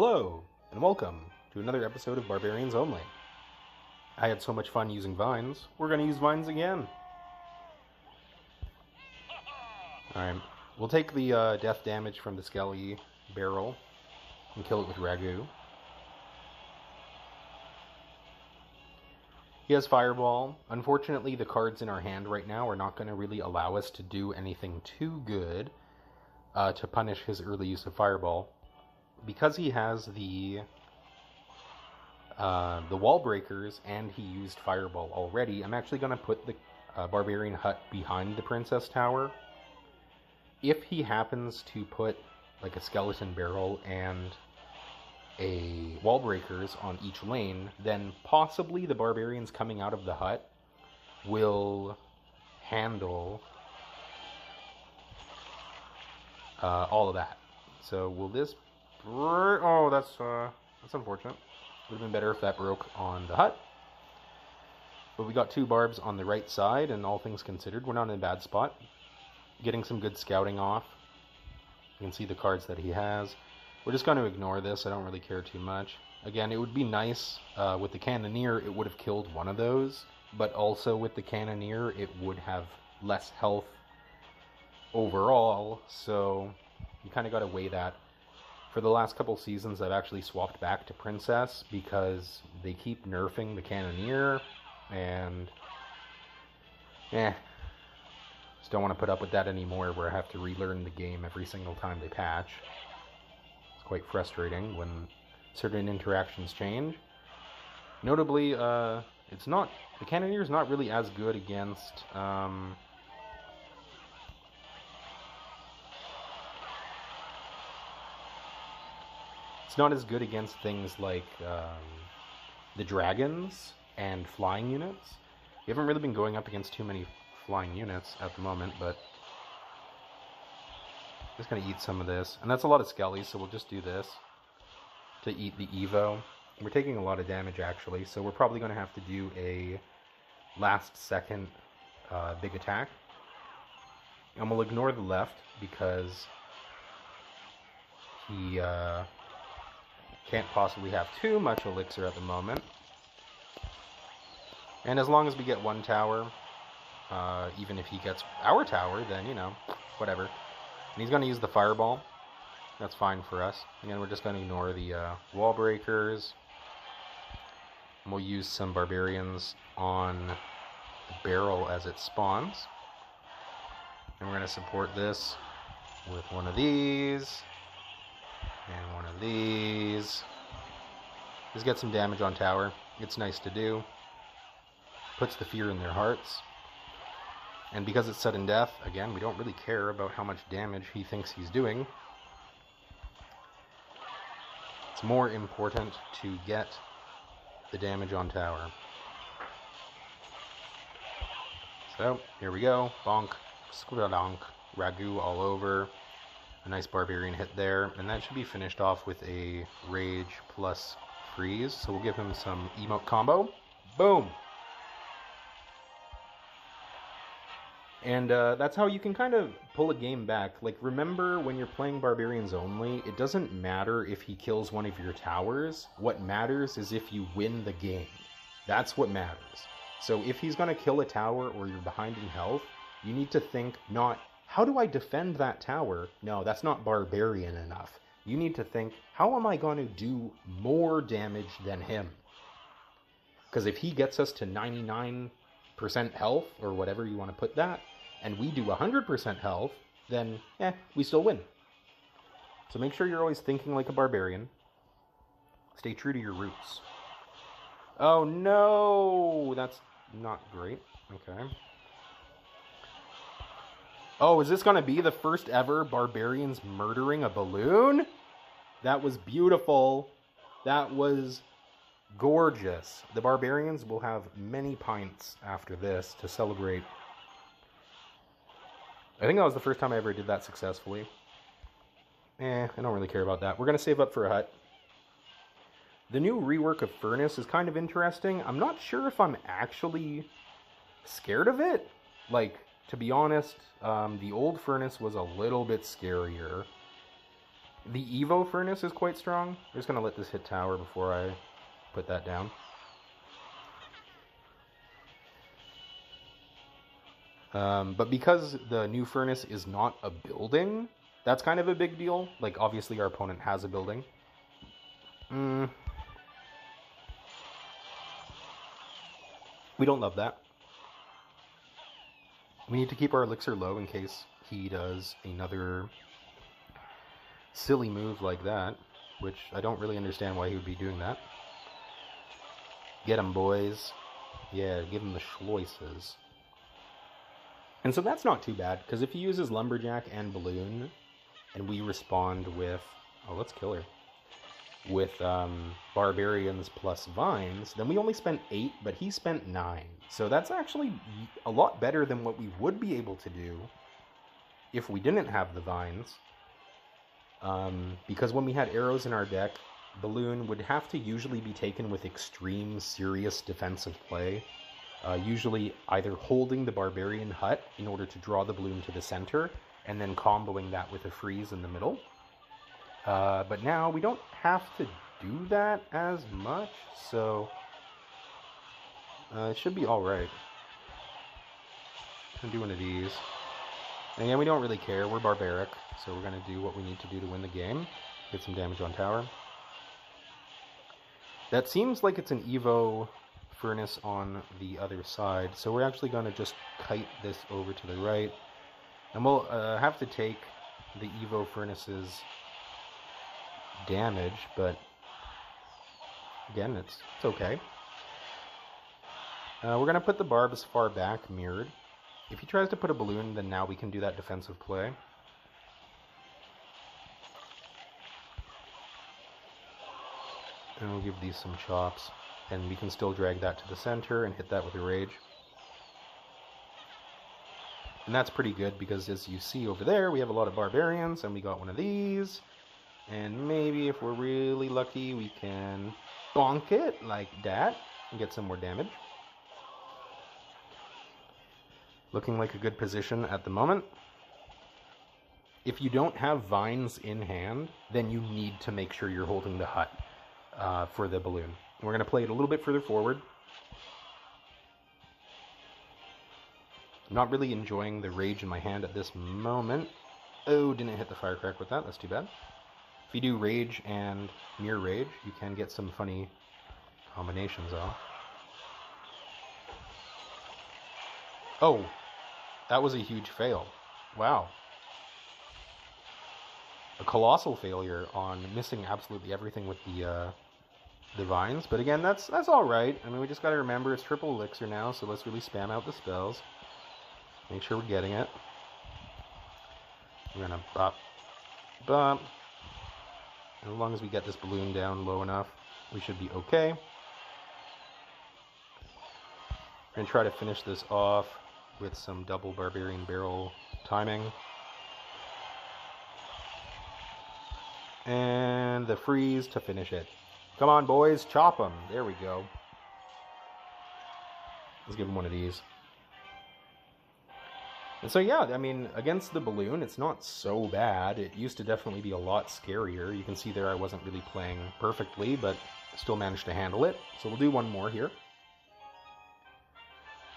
Hello, and welcome to another episode of Barbarians Only. I had so much fun using vines, we're going to use vines again. Alright, we'll take the death damage from the Skelly barrel and kill it with Ragu. He has Fireball. Unfortunately, the cards in our hand right now are not going to really allow us to do anything too good to punish his early use of Fireball. Because he has the wall breakers and he used Fireball already, I'm actually going to put the Barbarian hut behind the Princess Tower. If he happens to put like a skeleton barrel and a wall breakers on each lane, then possibly the Barbarians coming out of the hut will handle all of that. So will this... Oh, that's unfortunate. Would have been better if that broke on the hut. But we got two Barbs on the right side, and all things considered, we're not in a bad spot. Getting some good scouting off. You can see the cards that he has. We're just going to ignore this. I don't really care too much. Again, it would be nice with the Cannoneer, it would have killed one of those. But also with the Cannoneer, it would have less health overall. So you kind of got to weigh that. For the last couple seasons, I've actually swapped back to Princess because they keep nerfing the Cannoneer. And just don't want to put up with that anymore where I have to relearn the game every single time they patch. Quite frustrating when certain interactions change. Notably, the Cannoneer is not really as good against it's not as good against things like the dragons and flying units. We haven't really been going up against too many flying units at the moment, but just going to eat some of this. And that's a lot of skellies, so we'll just do this to eat the Evo. We're taking a lot of damage, actually, so we're probably going to have to do a last-second big attack. And we'll ignore the left because he can't possibly have too much elixir at the moment. And as long as we get one tower, even if he gets our tower, then, you know, whatever. And he's going to use the Fireball. That's fine for us. Again, we're just going to ignore the wall breakers. And we'll use some Barbarians on the barrel as it spawns. And we're going to support this with one of these. And one of these. Just get some damage on tower. It's nice to do. Puts the fear in their hearts. And because it's sudden death, again, we don't really care about how much damage he thinks he's doing. It's more important to get the damage on tower. So, here we go. Bonk, squadonk, Ragu all over. A nice Barbarian hit there. And that should be finished off with a Rage plus Freeze. So we'll give him some emote combo. Boom! And that's how you can kind of pull a game back. Like, remember, when you're playing Barbarians Only, it doesn't matter if he kills one of your towers. What matters is if you win the game. That's what matters. So if he's going to kill a tower or you're behind in health, you need to think not, how do I defend that tower? No, that's not Barbarian enough. You need to think, how am I going to do more damage than him? Because if he gets us to 99% health, or whatever you want to put that, and we do 100% health, then, we still win. So make sure you're always thinking like a Barbarian. Stay true to your roots. Oh no! That's not great. Okay. Oh, is this going to be the first ever Barbarians murdering a balloon? That was beautiful. That was gorgeous. The Barbarians will have many pints after this to celebrate. I think that was the first time I ever did that successfully. I don't really care about that. We're going to save up for a hut. The new rework of Furnace is kind of interesting. I'm not sure if I'm actually scared of it. Like, to be honest, the old Furnace was a little bit scarier. The Evo Furnace is quite strong. I'm just going to let this hit tower before I put that down. But because the new furnace is not a building, that's kind of a big deal. Like, obviously our opponent has a building. We don't love that. We need to keep our elixir low in case he does another silly move like that, which I don't really understand why he would be doing that. Get him, boys. Yeah, give him the schloises. And so that's not too bad, because if he uses Lumberjack and Balloon, and we respond with... Oh, let's kill her. With Barbarians plus Vines, then we only spent 8, but he spent 9. So that's actually a lot better than what we would be able to do if we didn't have the Vines. Because when we had arrows in our deck, Balloon would have to usually be taken with extreme serious defensive play. Usually either holding the Barbarian hut in order to draw the Balloon to the center, and then comboing that with a freeze in the middle. But now we don't have to do that as much, so it should be alright. I'm doing one of these. And yeah, we don't really care, we're barbaric, so we're going to do what we need to do to win the game. Get some damage on tower. That seems like it's an Evo Furnace on the other side, so we're actually going to just kite this over to the right. And we'll have to take the Evo Furnace's damage, but again, it's okay. We're going to put the Barbs far back, mirrored. If he tries to put a balloon, then now we can do that defensive play. And we'll give these some chops. And we can still drag that to the center and hit that with a rage. And that's pretty good because as you see over there, we have a lot of Barbarians, and we got one of these. And maybe if we're really lucky, we can bonk it like that and get some more damage. Looking like a good position at the moment. If you don't have Vines in hand, then you need to make sure you're holding the hut for the balloon. We're going to play it a little bit further forward. I'm not really enjoying the rage in my hand at this moment. Oh, didn't hit the firecrack with that. That's too bad. If you do rage and mirror rage, you can get some funny combinations off. Oh, that was a huge fail. Wow. A colossal failure on missing absolutely everything with the Vines. But again, that's all right. I mean, we just got to remember it's triple elixir now, so let's really spam out the spells. Make sure we're getting it. We're going to bop, bop. And as long as we get this balloon down low enough, we should be okay. We're going to try to finish this off with some double Barbarian barrel timing. And the freeze to finish it. Come on, boys, chop them. There we go. Let's give him one of these. And so, yeah, I mean, against the balloon, it's not so bad. It used to definitely be a lot scarier. You can see there I wasn't really playing perfectly, but still managed to handle it. So we'll do one more here.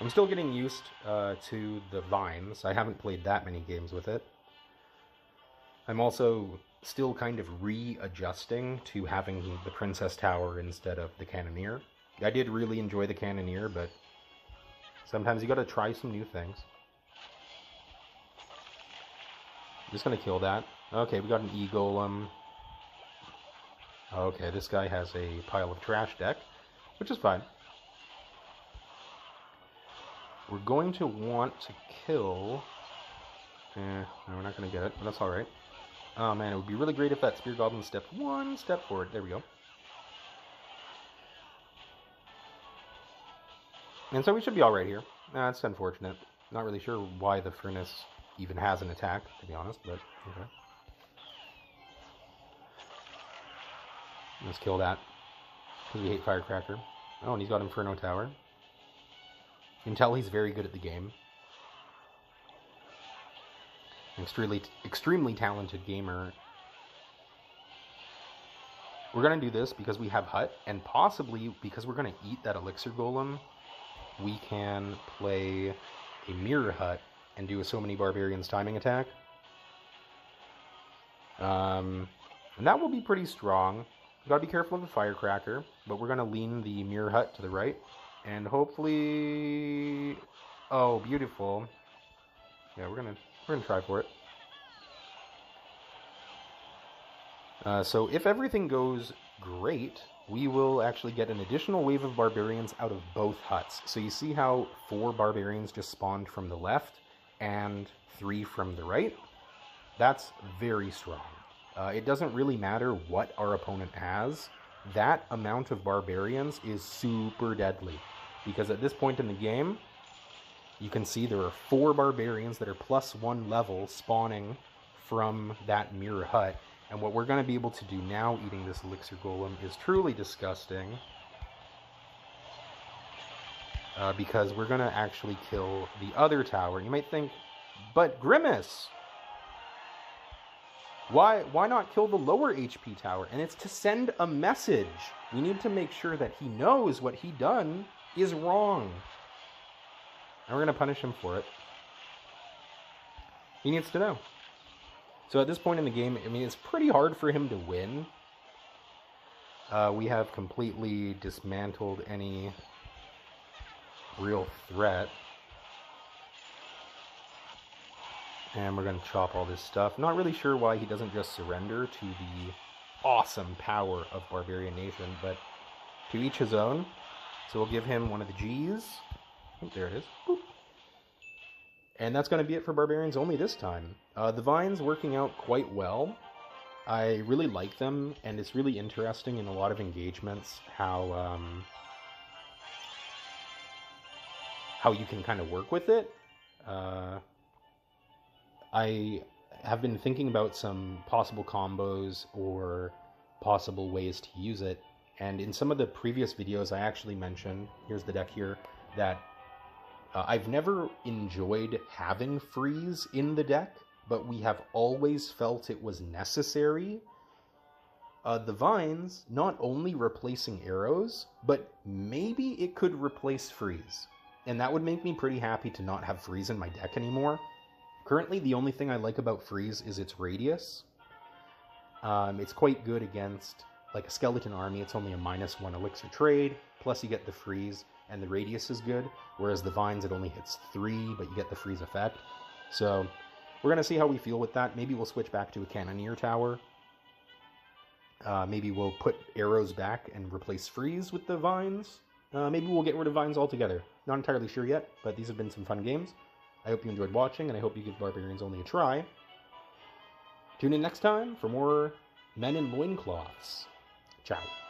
I'm still getting used to the Vines. I haven't played that many games with it. I'm also still kind of readjusting to having the Princess Tower instead of the Cannoneer. I did really enjoy the Cannoneer, but sometimes you gotta try some new things. I'm just gonna kill that. Okay, we got an E-Golem. Okay, this guy has a pile of trash deck, which is fine. We're going to want to kill... no, we're not gonna get it, but that's alright. Oh man, it would be really great if that Spear Goblin stepped one step forward. There we go. And so we should be alright here. That's unfortunate. Not really sure why the Furnace even has an attack, to be honest, but okay. Let's kill that. Because we hate Firecracker. Oh, and he's got Inferno Tower. You can tell he's very good at the game. Extremely talented gamer. We're going to do this because we have Hut, and possibly because we're going to eat that Elixir Golem, we can play a Mirror Hut and do a So Many Barbarians timing attack. And that will be pretty strong. We've got to be careful of the Firecracker, but we're going to lean the Mirror Hut to the right, and hopefully... Oh, beautiful. Yeah, we're gonna try for it. So if everything goes great, we will actually get an additional wave of Barbarians out of both huts. So you see how 4 Barbarians just spawned from the left and 3 from the right? That's very strong. It doesn't really matter what our opponent has. That amount of Barbarians is super deadly. Because at this point in the game, you can see there are 4 Barbarians that are +1 level spawning from that Mirror Hut. And what we're going to be able to do now, eating this Elixir Golem, is truly disgusting. Because we're going to actually kill the other tower. You might think, but Grimace! Why not kill the lower HP tower? And it's to send a message. We need to make sure that he knows what he done is wrong. And we're going to punish him for it. He needs to know. So at this point in the game, I mean, it's pretty hard for him to win. We have completely dismantled any real threat. And we're going to chop all this stuff. Not really sure why he doesn't just surrender to the awesome power of Barbarian Nation, but to each his own. So we'll give him one of the G's. Oh, there it is. Boop. And that's going to be it for Barbarians only this time. The Vines working out quite well. I really like them, and it's really interesting in a lot of engagements how you can kind of work with it. I have been thinking about some possible combos or possible ways to use it. And in some of the previous videos, I actually mentioned, here's the deck here, that I've never enjoyed having freeze in the deck, but we have always felt it was necessary. The Vines not only replacing arrows, but maybe it could replace freeze. And that would make me pretty happy to not have freeze in my deck anymore. Currently, the only thing I like about freeze is its radius. It's quite good against like a skeleton army. It's only a -1 elixir trade, plus you get the freeze, and the radius is good, whereas the Vines, it only hits 3, but you get the freeze effect. So we're going to see how we feel with that. Maybe we'll switch back to a Cannoneer Tower. Maybe we'll put arrows back and replace freeze with the Vines. Maybe we'll get rid of Vines altogether. Not entirely sure yet, but these have been some fun games. I hope you enjoyed watching, and I hope you give Barbarians only a try. Tune in next time for more Men in Loincloths. Ciao.